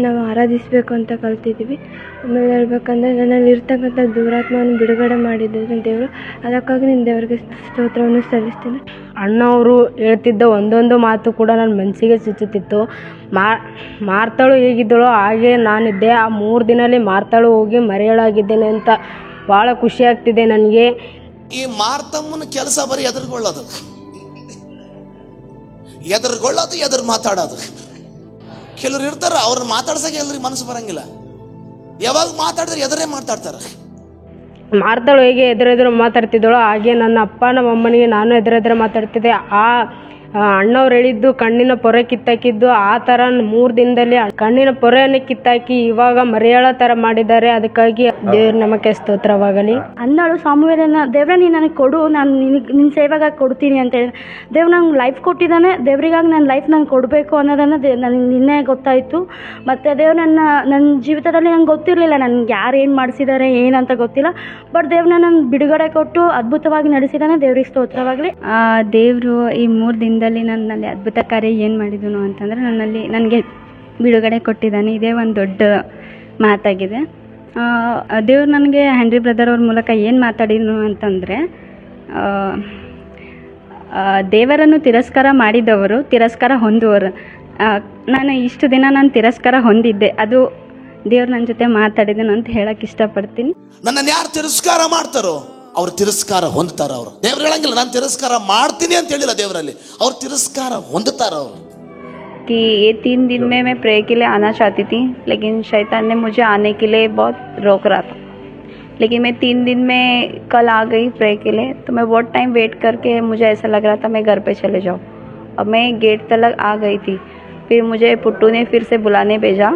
ನಾವು ಆರಾಧಿಸಬೇಕು ಅಂತ ಕಲ್ತಿದ್ದೀವಿ. ಆಮೇಲೆ ಹೇಳ್ಬೇಕಂದ್ರೆ ನನ್ನಲ್ಲಿ ಇರ್ತಕ್ಕಂಥ ದುರಾತ್ಮವನ್ನು ಬಿಡುಗಡೆ ಮಾಡಿದ್ದಾರೆ ದೇವರು. ಅದಕ್ಕಾಗಿ ನಾನು ದೇವರಿಗೆ ಸ್ತೋತ್ರವನ್ನು ಸಲ್ಲಿಸ್ತೀನಿ. ಅಣ್ಣವರು ಹೇಳ್ತಿದ್ದ ಒಂದೊಂದು ಮಾತು ಕೂಡ ನನ್ನ ಮನಸ್ಸಿಗೆ ಚುಚ್ಚುತ್ತಿತ್ತು. ಮಾರ್ತಾಳು ಹೇಗಿದ್ದಳೋ ಹಾಗೆ ನಾನಿದ್ದೆ. ಆ 3 ದಿನದಲ್ಲಿ ಮಾರ್ತಾಳು ಹೋಗಿ ಮರೆಯಲಾಗಿದ್ದೇನೆ ಅಂತ ಭಾಳ ಖುಷಿ ಆಗ್ತಿದೆ ನನಗೆ. ಈ ಮಾರ್ತಮ್ಮನ ಕೆಲಸ ಬರೀ ಎದುರುಗೊಳ್ಳೋದು, ಎದುರು ಮಾತಾಡೋದು. ಕೆಲವ್ರು ಇರ್ತಾರ, ಅವ್ರನ್ನ ಮಾತಾಡ್ಸಕ್ಕೆ ಎಲ್ರಿಗೆ ಮನಸ್ಸು ಬರಂಗಿಲ್ಲ. ಯಾವಾಗ ಮಾತಾಡಿದ್ರೆ ಎದುರೇ ಮಾತಾಡ್ತಾರೆ. ಮಾರ್ತಾಳು ಹೇಗೆ ಎದುರೆದುರು ಮಾತಾಡ್ತಿದ್ದಳೋ ಹಾಗೆ ನನ್ನ ಅಪ್ಪ ನಮ್ಮ ಅಮ್ಮನಿಗೆ ನಾನು ಎದುರೆದುರು ಮಾತಾಡ್ತಿದ್ದೆ. ಅಣ್ಣವ್ರು ಹೇಳಿದ್ದು ಕಣ್ಣಿನ ಪೊರೆ ಕಿತ್ತಾಕಿದ್ದು ಆ ಥರ 3 ದಿನದಲ್ಲಿ ಕಣ್ಣಿನ ಪೊರೆಯನ್ನು ಕಿತ್ತಾಕಿ ಇವಾಗ ಮರಿಯಾಳ ಥರ ಮಾಡಿದ್ದಾರೆ. ಅದಕ್ಕಾಗಿ ದೇವ್ರ ನಮಗೆ ಸ್ತೋತ್ರವಾಗಲಿ. ಅಂದಳು ಸಾಮುವೇಲನ, ದೇವ್ರ ನೀನು ನನಗೆ ಕೊಡು, ನಾನು ನಿನ್ನ ಸೇವೆಗಾಗಿ ಕೊಡ್ತೀನಿ ಅಂತ ಹೇಳಿ. ದೇವ್ರು ನಂಗೆ ಲೈಫ್ ಕೊಟ್ಟಿದ್ದಾನೆ, ದೇವ್ರಿಗಾಗಿ ನನ್ನ ಲೈಫ್ ನಂಗೆ ಕೊಡಬೇಕು ಅನ್ನೋದನ್ನು ನನಗೆ ನಿನ್ನೆ ಗೊತ್ತಾಯಿತು. ಮತ್ತು ದೇವ್ರು ನನ್ನ ಜೀವಿತದಲ್ಲಿ ನಂಗೆ ಗೊತ್ತಿರಲಿಲ್ಲ, ನನಗೆ ಯಾರು ಏನು ಮಾಡಿಸಿದ್ದಾರೆ ಏನಂತ ಗೊತ್ತಿಲ್ಲ. ಬಟ್ ದೇವ್ರು ನನ್ನ ಬಿಡುಗಡೆ ಕೊಟ್ಟು ಅದ್ಭುತವಾಗಿ ನಡೆಸಿದ್ದಾನೆ. ದೇವ್ರಿಗೆ ಸ್ತೋತ್ರವಾಗಲಿ. ದೇವರು ಈ 3 ದಿನದಲ್ಲಿ ನನ್ನಲ್ಲಿ ಅದ್ಭುತ ಕಾರ್ಯ ಏನು ಮಾಡಿದನು ಅಂತಂದರೆ ನನಗೆ ಬಿಡುಗಡೆ ಕೊಟ್ಟಿದ್ದಾನೆ. ಇದೇ ಒಂದು ದೊಡ್ಡ ಮಾತಾಗಿದೆ. ದೇವ್ರು ನನಗೆ ಹೆನ್ರಿ ಬ್ರದರ್ ಅವ್ರ ಮೂಲಕ ಏನು ಮಾತಾಡಿದನು ಅಂತಂದರೆ, ದೇವರನ್ನು ತಿರಸ್ಕಾರ ಮಾಡಿದವರು ತಿರಸ್ಕಾರ ಹೊಂದುವರು. ನಾನು ಇಷ್ಟು ದಿನ ನಾನು ತಿರಸ್ಕಾರ ಹೊಂದಿದ್ದೆ, ಅದು ದೇವ್ರು ನನ್ನ ಜೊತೆ ಮಾತಾಡಿದನು ಅಂತ ಹೇಳಕ್ಕೆ ಇಷ್ಟಪಡ್ತೀನಿ. ನನ್ನನ್ನು ಯಾರು ತಿರಸ್ಕಾರ ಮಾಡ್ತಾರೋ ಅವ್ರು ತಿರಸ್ಕಾರ ಹೊಂದ್ತಾರ. ಅವರು ದೇವ್ರು ಹೇಳಂಗಿಲ್ಲ ನಾನು ತಿರಸ್ಕಾರ ಮಾಡ್ತೀನಿ ಅಂತ ಹೇಳಿಲ್ಲ ದೇವರಲ್ಲಿ, ಅವ್ರು ತಿರಸ್ಕಾರ ಹೊಂದುತ್ತಾರ. ಅವರು कि ये 3 दिन में मैं प्रे के लिए आना चाहती थी, लेकिन शैतान ने मुझे आने के लिए बहुत रोक रहा था. लेकिन मैं 3 दिन में कल आ गई प्रे के लिए. तो मैं बहुत टाइम वेट करके मुझे ऐसा लग रहा था मैं घर पे चले जाऊँ. अब मैं गेट तक आ गई थी. फिर मुझे पुट्टू ने फिर से बुलाने भेजा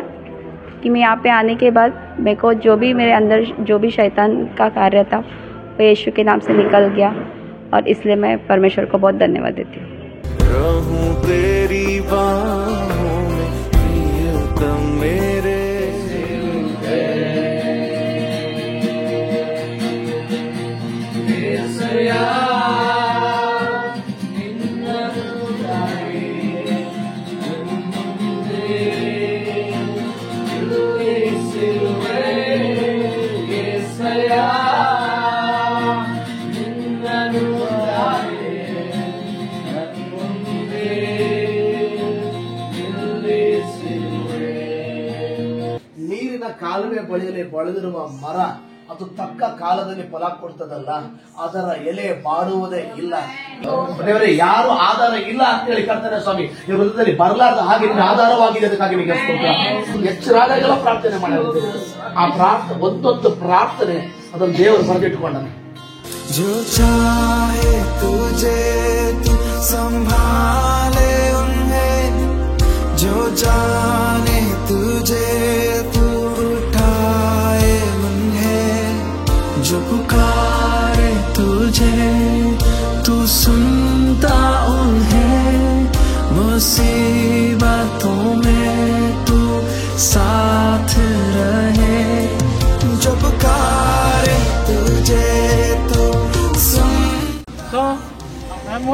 कि मैं यहाँ पे आने के बाद मेरे को जो भी मेरे अंदर जो भी शैतान का कार्य था वो यीशु के नाम से निकल गया. और इसलिए मैं परमेश्वर को बहुत धन्यवाद देती हूँ. रहूं तेरी बाहों में प्रियतम मेरे. ನೀರಿನ ಕಾಲುವೆ ಬಳಿಯಲ್ಲಿ ಬೆಳೆದಿರುವ ಮರ ಅದು ತಕ್ಕ ಕಾಲದಲ್ಲಿ ಫಲ ಕೊಡ್ತದಲ್ಲ, ಅದರ ಎಲೆ ಬಾಡುವುದೇ ಇಲ್ಲ. ದೇವರೇ, ಯಾರು ಆಧಾರ ಇಲ್ಲ ಅಂತ ಹೇಳಿ ಕರ್ತನೆ ಸ್ವಾಮಿ ಈ ವೃತ್ತದಲ್ಲಿ ಬರಲಾರ್ದ ಹಾಗೆ ನಿನ್ನ ಆಧಾರವಾಗಿದೆ. ಅದಕ್ಕಾಗಿ ನಿಮಗೆ ಎಚ್ಚರಾದಾಗೆಲ್ಲ ಪ್ರಾರ್ಥನೆ ಮಾಡಿದ್ದೇವೆ. ಆ ಪ್ರಾರ್ಥನೆ ಒಂದೊಂದು ಪ್ರಾರ್ಥನೆ ಅದನ್ನು ದೇವರು ಬರೆದಿಟ್ಕೊಂಡನು. जो चाहे तुझे तू संभाले उन्हें, जो जाने तुझे तू उठाए उन्हें, जो पुकारे तुझे तू सुनता उन्हें, मुसीबतों में तू साथ रहे, जो पुकारे तुझे तू सुन. So I'm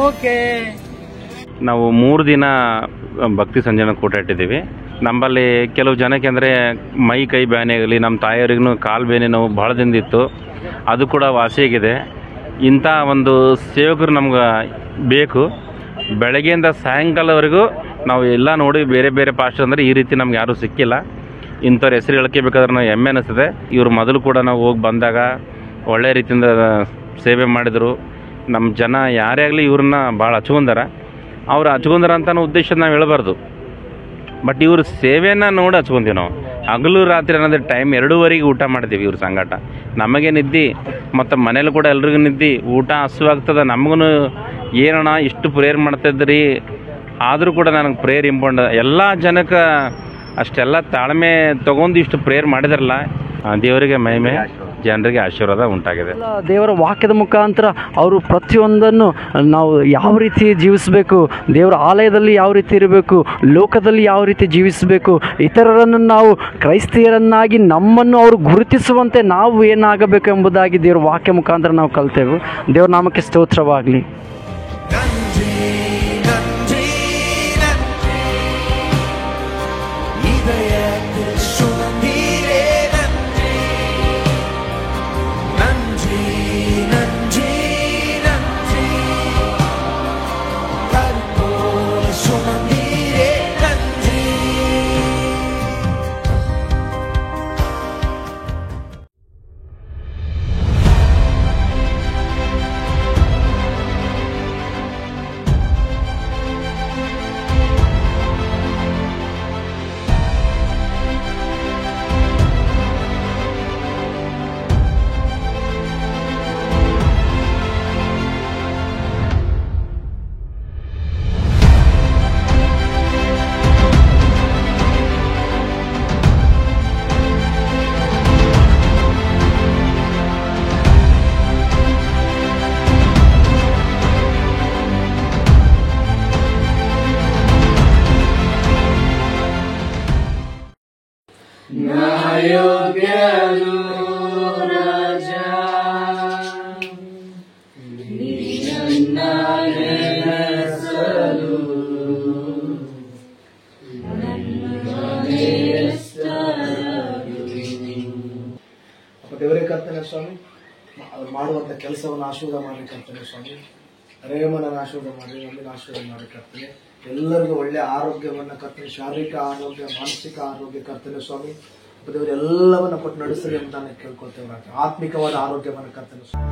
okay. ನಾವು 3 ದಿನ ಭಕ್ತಿ ಸಂಜೆನ ಕೂಟ ಇಟ್ಟಿದ್ದೀವಿ. ನಮ್ಮಲ್ಲಿ ಕೆಲವು ಜನಕ್ಕೆ ಅಂದರೆ ಮೈ ಕೈ ಬ್ಯಾನೆ ಆಗಲಿ, ನಮ್ಮ ತಾಯಿಯವ್ರಿಗೂ ಕಾಲು ಬೇನೆ ನೋವು ಭಾಳ ದಿನದಿತ್ತು, ಅದು ಕೂಡ ವಾಸಿಯಾಗಿದೆ. ಇಂಥ ಒಂದು ಸೇವಕರು ನಮ್ಗೆ ಬೇಕು. ಬೆಳಗ್ಗೆಯಿಂದ ಸಾಯಂಕಾಲವರೆಗೂ ನಾವು ಎಲ್ಲ ನೋಡಿ ಬೇರೆ ಬೇರೆ ಪಾಸ್ಟರ್ ಅಂದರೆ ಈ ರೀತಿ ನಮ್ಗೆ ಯಾರೂ ಸಿಕ್ಕಿಲ್ಲ. ಇಂಥವ್ರ ಹೆಸರು ಹೇಳ್ಕೋಬೇಕಾದ್ರೆ ನಾವು ಹೆಮ್ಮೆ ಅನ್ನಿಸ್ತದೆ. ಇವರು ಮೊದಲು ಕೂಡ ನಾವು ಹೋಗಿ ಬಂದಾಗ ಒಳ್ಳೆಯ ರೀತಿಯಿಂದ ಸೇವೆ ಮಾಡಿದರು. ನಮ್ಮ ಜನ ಯಾರೇ ಆಗಲಿ ಇವ್ರನ್ನ ಭಾಳ ಹಚ್ಕೊಂಡಾರ. ಅವ್ರು ಹಚ್ಕೊಂಡಾರ ಅಂತ ಉದ್ದೇಶ ನಾವು ಹೇಳಬಾರ್ದು, ಬಟ್ ಇವ್ರ ಸೇವೆನ ನೋಡಿ ಹಚ್ಕೊಂತೀವಿ ನಾವು. ಹಗಲು ರಾತ್ರಿ ಅನ್ನೋದು ಟೈಮ್ 2:30 ಊಟ ಮಾಡ್ತೀವಿ ಇವ್ರ ಸಂಗಾಟ. ನಮಗೆ ನಿದ್ದೆ ಮತ್ತು ಮನೇಲಿ ಕೂಡ ಎಲ್ರಿಗೂ ನಿದ್ದೆ, ಊಟ ಹಸುವಾಗ್ತದೆ. ನಮಗೂ ಏನಣ್ಣ ಇಷ್ಟು ಪ್ರೇಯರ್ ಮಾಡ್ತಾಯಿದ್ರಿ, ಆದರೂ ಕೂಡ ನನಗೆ ಪ್ರೇಯರ್ ಇಂಪಾರ್ಟೆಂಟ್. ಎಲ್ಲ ಜನಕ್ಕೆ ಅಷ್ಟೆಲ್ಲ ತಾಳ್ಮೆ ತೊಗೊಂಡು ಇಷ್ಟು ಪ್ರೇಯರ್ ಮಾಡಿದಾರಲ್ಲ, ದೇವರಿಗೆ ಮಹಿಮೆ, ಜನರಿಗೆ ಆಶೀರ್ವಾದ ಉಂಟಾಗಿದೆ. ದೇವರ ವಾಕ್ಯದ ಮುಖಾಂತರ ಅವರು ಪ್ರತಿಯೊಂದನ್ನು ನಾವು ಯಾವ ರೀತಿ ಜೀವಿಸಬೇಕು, ದೇವರ ಆಲಯದಲ್ಲಿ ಯಾವ ರೀತಿ ಇರಬೇಕು, ಲೋಕದಲ್ಲಿ ಯಾವ ರೀತಿ ಜೀವಿಸಬೇಕು, ಇತರರನ್ನು ನಾವು ಕ್ರೈಸ್ತಿಯರನ್ನಾಗಿ ನಮ್ಮನ್ನು ಅವರು ಗುರುತಿಸುವಂತೆ ನಾವು ಏನಾಗಬೇಕು ಎಂಬುದಾಗಿ ದೇವರ ವಾಕ್ಯ ಮುಖಾಂತರ ನಾವು ಕಲ್ತೇವೆ. ದೇವರ ನಾಮಕ್ಕೆ ಸ್ತೋತ್ರವಾಗಲಿ. ಅಯೋಗ್ಯನು ರಾಜ ನಿನ್ನ ನೆನೆಸಲು ದೇವರೇ ಕರ್ತನೆ ಸ್ವಾಮಿ, ಅವ್ರು ಮಾಡುವಂತ ಕೆಲಸವನ್ನು ಆಶೀರ್ವಾದ ಮಾಡಿ ಕರ್ತನೆ ಸ್ವಾಮಿ. ರೇಮನನ್ನು ಆಶೀರ್ವಾದ ಮಾಡಿ, ನಮ್ಮನ್ನು ಆಶೀರ್ವಾದ ಮಾಡಿ ಕರ್ತನೆ. ಎಲ್ಲರಿಗೂ ಒಳ್ಳೆ ಆರೋಗ್ಯವನ್ನ ಕರ್ತನೆ, ಶಾರೀರಿಕ ಆರೋಗ್ಯ, ಮಾನಸಿಕ ಆರೋಗ್ಯ ಕರ್ತನೆ ಸ್ವಾಮಿ. ದೇವರು ಎಲ್ಲವನ್ನ ಕೊಟ್ಟು ನಡೆಸಲಿ ಅಂತ ನಾನು ಕೇಳ್ಕೊಳ್ತೇವೆ. ಆತ್ಮಿಕವಾದ ಆರೋಗ್ಯವನ್ನು ಕರ್ತನೆ ಸ್ವಾಮಿ.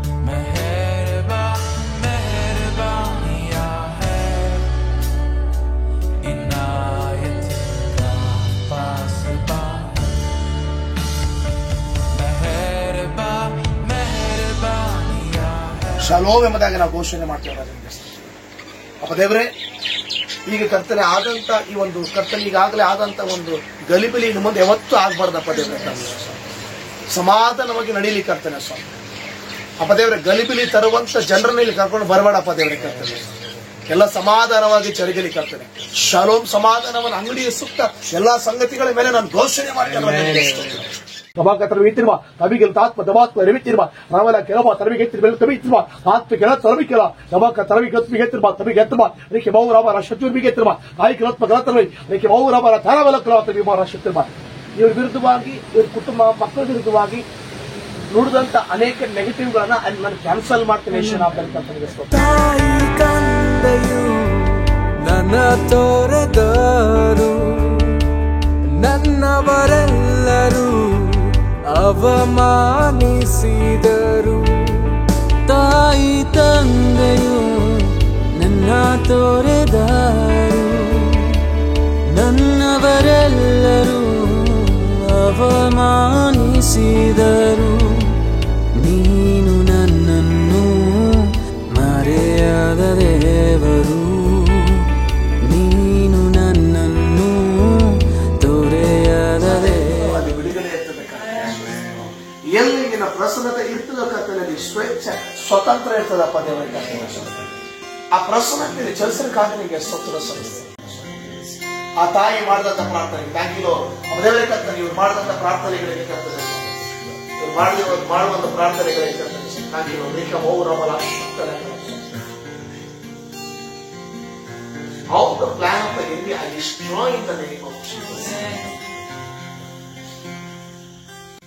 ಶಾಲೋಮ್ ಎಂಬುದಾಗಿ ನಾವು ಘೋಷಣೆ ಮಾಡ್ತೇವೆ. ಅಪ್ಪ ದೇವರೇ, ಈಗ ಕರ್ತನೆ ಆದಂತ ಈ ಒಂದು ಕರ್ತನೆ ಈಗಾಗಲೇ ಆದಂತ ಒಂದು ಗಲಿಬಿಲಿ ಇನ್ನು ಮುಂದೆ ಯಾವತ್ತೂ ಆಗ್ಬಾರ್ದಪ್ಪ ದೇವರೇ. ಸಮಾಧಾನವಾಗಿ ನಡೀಲಿ ಕರ್ತನೆ ಸ್ವಾಮಿ. ಅಪ್ಪ ದೇವರೇ, ಗಲಿಬಿಲಿ ತರುವಂತ ಜನರನ್ನ ಇಲ್ಲಿ ಕರ್ಕೊಂಡು ಬರಬೇಡಪ್ಪ ದೇವರೇ ಕರ್ತನೆ. ಎಲ್ಲ ಸಮಾಧಾನವಾಗಿ ಜರುಗಲಿ ಕರ್ತನೆ. ಶಾಲೋಮ್ ಸಮಾಧಾನವನ್ನು ಅಂಗಡಿಯ ಸುತ್ತ ಎಲ್ಲಾ ಸಂಗತಿಗಳ ಮೇಲೆ ನಾನು ಘೋಷಣೆ ಮಾಡ್ತೇನೆ. ಸಭಾಕತರ ವೀತಿರುವ ತವಿಗೆಲ್ ತಾತ್ಮ ದವಾತ್ಮ ರವಿತಿರುವ ರಾಮಲ ಕೆಲವ ತರವಿಗೆತ್ತಿರುವ ತವಿತಿರುವ ಆತ್ಮ ಕೆಲ ತರವಿಕೆಲ ಸಭಾಕ ತರವಿಗೆತ್ತಿರುವ ತವಿಗೆತ್ತಿರುವ ಅದಕ್ಕೆ ಬಹುರಾಮರ ಶತ್ರುವಿಗೆತ್ತಿರುವ ಕಾಯಿಕಲತ್ಮ ಗಲತರವಿ ಅದಕ್ಕೆ ಬಹುರಾಮರ ತಾರವಲಕಲ ವಿಮಾನ ಶತ್ರುವ ಇವ್ರ ವಿರುದ್ಧವಾಗಿ, ಇವ್ರ ಕುಟುಂಬ ಮಕ್ಕಳ ವಿರುದ್ಧವಾಗಿ ನುಡಿದಂತ ಅನೇಕ ನೆಗೆಟಿವ್ಗಳನ್ನ ನಾನು ಕ್ಯಾನ್ಸಲ್ ಮಾಡ್ತೇನೆ. ತಾಯಿ ತಂದೆಯು ನನ್ನ ತೋರೆದರು, ನನ್ನವರೆಲ್ಲರೂ ಅವಮಾನಿಸಿದರು. ತಾಯಿ ತಂದೆಯು ನನ್ನ ತೋರೆದರು, ನನ್ನವರೆಲ್ಲರೂ ಅವಮಾನಿಸಿದರು. ನೀನು ನನ್ನನ್ನು ಮರೆಯದ ದೇವರು, ನೀನು ನನ್ನನ್ನು ತೊರೆಯದ ದೇವರು. ಬಿಡುಗಡೆ ಇರ್ತದೆ ಎಲ್ಲಿ ನಿನ್ನ ಪ್ರಸನ್ನತೆ ಇರ್ತದೋ ಕರ್ತನಲ್ಲಿ ಸ್ವೇಚ್ಛೆ ಸ್ವತಂತ್ರ ಇರ್ತದಪ್ಪ ದೇವರ. ಆ ಪ್ರಸನ್ನತೆ ಚಲಿಸಲಿಕ್ಕಾಗಿ ನಿಮಗೆ ಸ್ತೋತ್ರ ಸಲ್ಲಿಸ್ತೇನೆ. ಆ ತಾಯಿ ಮಾಡಿದಂತ ಪ್ರಾರ್ಥನೆ ಥ್ಯಾಂಕ್ ಯು ದೇವರೇ ಕರ್ತನೆ. ಇವ್ರು ಮಾಡಿದಂತ ಪ್ರಾರ್ಥನೆಗಳಿಗೆ ಕರ್ತನೆ, ಇವ್ರು ಮಾಡುವಂತ ಪ್ರಾರ್ಥನೆಗಳಿಗೆ ಕರ್ತನೆ thank you. All the plan of the enemy I destroy in the name of Jesus.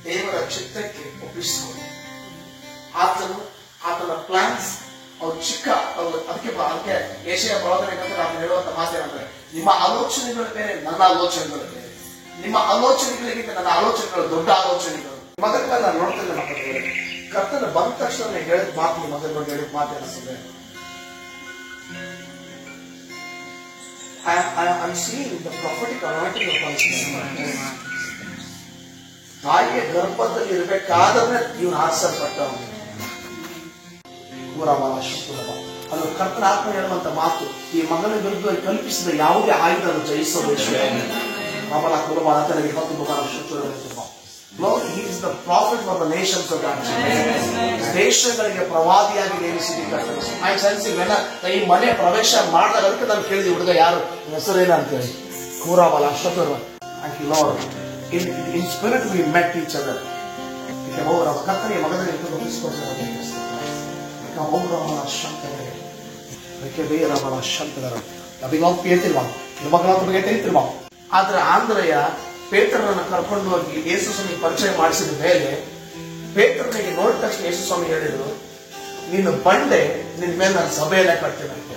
ದೇವರ ಚಿತ್ತಕ್ಕೆ ಒಪ್ಪಿಸಿಕೊಂಡು ಆತನ ಪ್ಲಾನ್ಸ್ ಅವ್ರು ಚಿಕ್ಕ ಅದಕ್ಕೆ ಏಷ್ಯಾ ಪ್ರವಾದನೆ ನಾನು ಹೇಳುವಂತ ಮಾತೇನಂದ್ರೆ, ನಿಮ್ಮ ಆಲೋಚನೆಗಳು ಬೇರೆ, ನನ್ನ ಆಲೋಚನೆಗಳು ಬೇರೆ. ನಿಮ್ಮ ಆಲೋಚನೆಗಳಿಗಿಂತ ನನ್ನ ಆಲೋಚನೆಗಳು ದೊಡ್ಡ ಆಲೋಚನೆಗಳು. ಮಗನ ನಾನು ನೋಡ್ತೇನೆ ಮಕ್ಕಳಿಗೆ ಕರ್ತನ ಬಂದ ತಕ್ಷಣ ಹೇಳಿದ ಮಾತು, ಮಗನ ಬಗ್ಗೆ ಹೇಳಿದ ಮಾತೇನಂತಂದ್ರೆ, I'm seeing the prophetic anointing upon his life. ತಾಯಿಯ ಗರ್ಭದಲ್ಲಿ ಇರಬೇಕಾದ್ರೆ ಇವನು ಆರಿಸಲ್ಪಟ್ಟವನು. ಅದು ಕರ್ತನ ಆತ್ಮ ಹೇಳುವಂತ ಮಾತು, ಈ ಮಗನ ವಿರುದ್ಧ ಕಲ್ಪಿಸಿದ ಯಾವುದೇ ಆಯುಧ ಜಯಿಸಲು ದೇಶಗಳಿಗೆ ಪ್ರವಾದಿಯಾಗಿ ನೇಮಿಸಿದ ಈ ಮನೆ ಪ್ರವೇಶ ಮಾಡಿದಾಗ ಅದಕ್ಕೆ ನಾನು ಕೇಳಿದೆ, ಹುಡುಗ ಯಾರು ಹೆಸರೇನ ಅಂತ ಹೇಳಿ, ಕೂರಾಬಲ ಅಶ್ವತ್ಥರ. In spirit we met each other. ಕರ್ತನೆಯ ಮಗನಿಗೆ ಆದ್ರೆ ಆಂಧ್ರಯ ಪೇತ್ರನನ್ನು ಕರ್ಕೊಂಡು ಹೋಗಿ ಯೇಸು ಸ್ವಾಮಿ ಪರಿಚಯ ಮಾಡಿಸಿದ ಮೇಲೆ ಪೇತ್ರನಿಗೆ ನೋಡಿದ ತಕ್ಷಣ ಯೇಸು ಸ್ವಾಮಿ ಹೇಳಿದ್ರು, ನೀನು ಬಂಡೆ, ನಿನ್ ಮೇಲೆ ನಾನು ಸಭೆಯನ್ನ ಕಟ್ತೇನೆ ಅಂತ.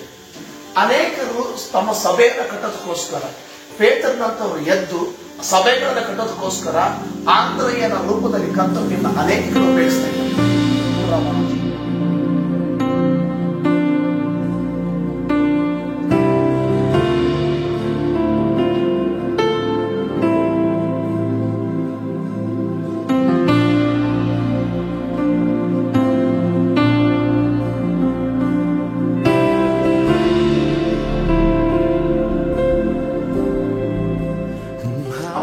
ಅನೇಕರು ತಮ್ಮ ಸಭೆಯನ್ನ ಕಟ್ಟೋದಕ್ಕೋಸ್ಕರ, ಪೇತ್ರನಂತವ್ರು ಎದ್ದು ಸಭೆಗಳನ್ನ ಕಟ್ಟೋದಕ್ಕೋಸ್ಕರ ಆಂಧ್ರಯ್ಯನ ರೂಪದಲ್ಲಿ ಕರ್ತವ್ಯದಿಂದ ಅನೇಕರು ಬೆಳೆಸ್ತಾ ಇದ್ದಾರೆ.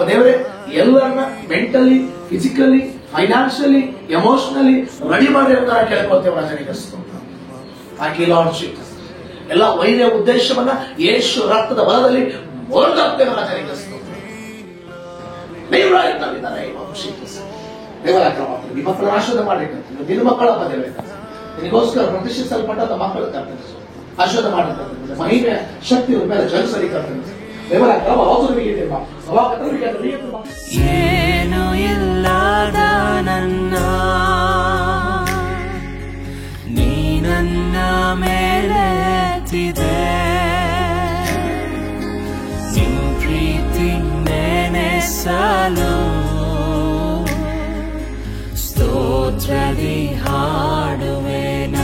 ದೇವರೇ ಎಲ್ಲರನ್ನ mentally, physically, financially, emotionally ready ಮಾಡಿ ಕೇಳ್ಕೊಳ್ತೇವೆ ರಾಜನಿಗೆ. ಎಲ್ಲ ವೈರ್ಯ ಉದ್ದೇಶವನ್ನ ಯೇಸು ರಕ್ತದ ಬಲದಲ್ಲಿ ಹೊರದಾಗ್ತೇವೆ ರಾಜನಿಗೆ. ಅಭಿಷೇಕಿಸಿ. ದೇವರ ಕ್ರಮ ನಿಮ್ಮ ಮಕ್ಕಳ ಆಶೀರ್ವಾದ ಮಾಡಬೇಕಂತ ನಿನ್ನ ಮಕ್ಕಳ ಹಬ್ಬ ದೇವರೇ, ನಿನಗೋಸ್ಕರ ಪ್ರತಿಷ್ಠಿಸಲ್ಪಟ್ಟಂತ ಮಕ್ಕಳು ಕರ್ತನೆ ಆಶೀರ್ವಾದ ಮಾಡಬೇಕಂತ ಮಹಿಮೆ ಶಕ್ತಿ ಇವ್ರ ಮೇಲೆ ಜನಿಸಲಿ ಕರ್ತನೆ. ದೇವರ ಕ್ರಮ ಏನು ಇಲ್ಲದ ನನ್ನ ನೀ ನನ್ನ ಮೇಲೆತ್ತಿದೆ, ನಿನ್ ಪ್ರೀತಿ ನೆನೆಸಲು ಸ್ತೋತ್ರದಿ ಹಾಡುವೆನ.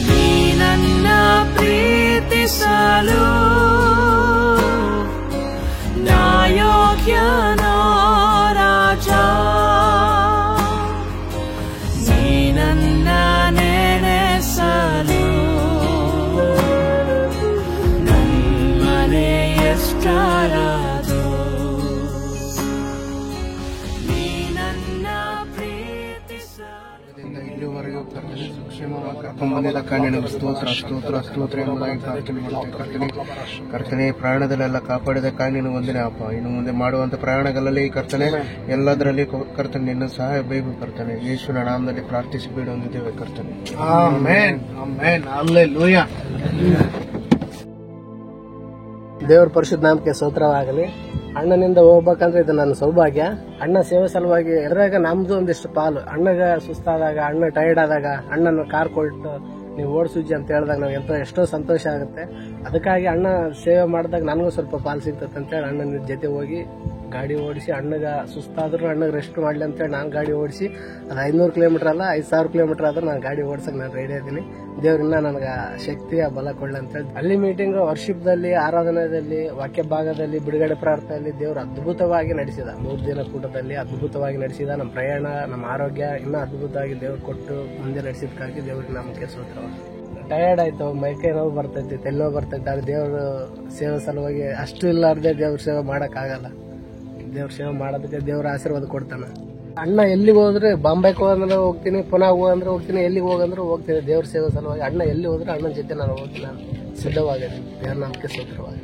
ನೀ ನನ್ನ ಪ್ರೀತಿಸಲು ನಾ ಯೋಗ್ಯನೋ ರಾಜ, ನೀ ನನ್ನ ನೆನೆಸಲು ನನ್ಮನೆ ಎಷ್ಟರಾದು, ನೀ ನನ್ನ ಪ್ರೀತಿಸಲು. ಇಲ್ಲಿವರೆಗೂ ಕರ್ತನೆ ಸುಕ್ಷೇಮವಾಗಿ ಕರ್ಕೊಂಡ್ಬಂದಿದ್ದ ಕಾರಣ ಸ್ತೋತ್ರ ಸ್ತೋತ್ರ ಸ್ತೋತ್ರ ಎಂಬುದಾಗಿ ಪ್ರಾರ್ಥನೆ ಮಾಡ್ತೇವೆ ಕರ್ತನೆ. ಪ್ರಯಾಣದಲ್ಲೆಲ್ಲ ಕಾಪಾಡಿದ ಕಾರಣ ನೀನು ಒಂದಿನ ಅಪ್ಪ. ಇನ್ನು ಮುಂದೆ ಮಾಡುವಂತ ಪ್ರಯಾಣಗಳಲ್ಲಿ ಕರ್ತನೆ ಎಲ್ಲದರಲ್ಲಿ ಕರ್ತನೆ ನಿನ್ನ ಸಹಾಯ ಬೇಕು ಕರ್ತನೆ. ಯೇಸುವಿನ ನಾಮದಲ್ಲಿ ಪ್ರಾರ್ಥಿಸಿ ಬೇಡ ಹೊಂದಿದ್ದೇವೆ ಕರ್ತನೆ. Amen amen hallelujah. ದೇವರ ಪರಿಶುದ್ಧ ನಾಮಕ್ಕೆ ಸ್ತೋತ್ರವಾಗಲಿ. ಅಣ್ಣನಿಂದ ಹೋಗ್ಬೇಕಂದ್ರೆ ಇದು ನನ್ನ ಸೌಭಾಗ್ಯ. ಅಣ್ಣ ಸೇವೆ ಸಲುವಾಗಿ ಎದ್ರಾಗ ನಮ್ದು ಒಂದಿಷ್ಟು ಪಾಲು. ಅಣ್ಣಗ ಸುಸ್ತಾದಾಗ, ಅಣ್ಣ ಟೈರ್ಡ್ ಆದಾಗ ಅಣ್ಣನ ಕಾರ್ ಕೊಟ್ಟು ನೀವು ಓಡಿಸುಜ್ಜಿ ಅಂತ ಹೇಳಿದಾಗ ನಾವು ಎಷ್ಟೋ ಸಂತೋಷ ಆಗುತ್ತೆ. ಅದಕ್ಕಾಗಿ ಅಣ್ಣ ಸೇವೆ ಮಾಡಿದಾಗ ನನಗೂ ಸ್ವಲ್ಪ ಪಾಲು ಸಿಗ್ತದೆ ಅಂತೇಳಿ ಅಣ್ಣನ ಜೊತೆ ಹೋಗಿ ಗಾಡಿ ಓಡಿಸಿ, ಅಣ್ಣಗ ಸುಸ್ತಾದ್ರೂ ಅಣ್ಣಗೆ ರೆಸ್ಟ್ ಮಾಡಲಿ ಅಂತೇಳಿ ನಾನು ಗಾಡಿ ಓಡಿಸಿ, ಅದು 500 ಕಿಲೋಮೀಟರ್ ಅಲ್ಲ 5000 ಕಿಲೋಮೀಟರ್ ಆದ್ರೂ ನಾನು ಗಾಡಿ ಓಡಿಸಕ್ಕೆ ನಾನು ರೆಡಿ ಇದ್ದೀನಿ. ದೇವ್ರನ್ನ ನನಗೆ ಶಕ್ತಿಯ ಬಲ ಕೊಳ್ಳಿ ಅಂತೇಳಿ ಅಲ್ಲಿ ಮೀಟಿಂಗ್ ವರ್ಷಿಪ್ದಲ್ಲಿ, ಆರಾಧನೆಯಲ್ಲಿ, ವಾಕ್ಯ ಭಾಗದಲ್ಲಿ, ಬಿಡುಗಡೆ ಪ್ರಾರ್ಥನೆಯಲ್ಲಿ ದೇವರು ಅದ್ಭುತವಾಗಿ ನಡೆಸಿದ. 3 ದಿನ ಕೂಟದಲ್ಲಿ ಅದ್ಭುತವಾಗಿ ನಡೆಸಿದ. ನಮ್ಮ ಪ್ರಯಾಣ, ನಮ್ಮ ಆರೋಗ್ಯ ಇನ್ನೂ ಅದ್ಭುತವಾಗಿ ದೇವ್ರು ಕೊಟ್ಟು ಮುಂದೆ ನಡೆಸಿದಕ್ಕಾಗಿ ದೇವ್ರಿಗೆ ನಮಗೆ ಸ್ತೋತ್ರವಾಗಲಿ. ಟಯರ್ಡ್ ಆಯ್ತು, ಮೈಕೈ ನೋವು ಬರ್ತೈತಿ, ತಲೆ ನೋವು ಬರ್ತೈತಿ. ಆದ್ರೆ ದೇವ್ರ ಸೇವೆ ಸಲುವಾಗಿ ಅಷ್ಟು ಇಲ್ಲಾರ್ದೆ ದೇವ್ರ ಸೇವೆ ಮಾಡೋಕ್ಕಾಗಲ್ಲ. ದೇವ್ರ ಸೇವೆ ಮಾಡೋದಕ್ಕೆ ದೇವ್ರ ಆಶೀರ್ವಾದ ಕೊಡ್ತಾನೆ. ಅಣ್ಣ ಎಲ್ಲಿಗೆ ಹೋದ್ರೆ, ಬಾಂಬೆಗೆ ಹೋಗಂದ್ರೆ ಹೋಗ್ತೀನಿ, ಪುನಃ ಹೋಗಂದ್ರೆ ಹೋಗ್ತೀನಿ, ಎಲ್ಲಿಗೆ ಹೋಗಂದ್ರೆ ಹೋಗ್ತೀನಿ ದೇವ್ರ ಸೇವೆ ಸಲುವಾಗಿ. ಅಣ್ಣ ಎಲ್ಲಿ ಹೋದ್ರೆ ಅಣ್ಣನ ಜೊತೆ ನಾನು ಹೋಗ್ತೀನಿ, ನಾನು ಸಿದ್ಧವಾಗಿದ್ದೀನಿ. ದೇವ್ರ ನಂಬಿಕೆ ಸ್ತೋತ್ರವಾಗಿ.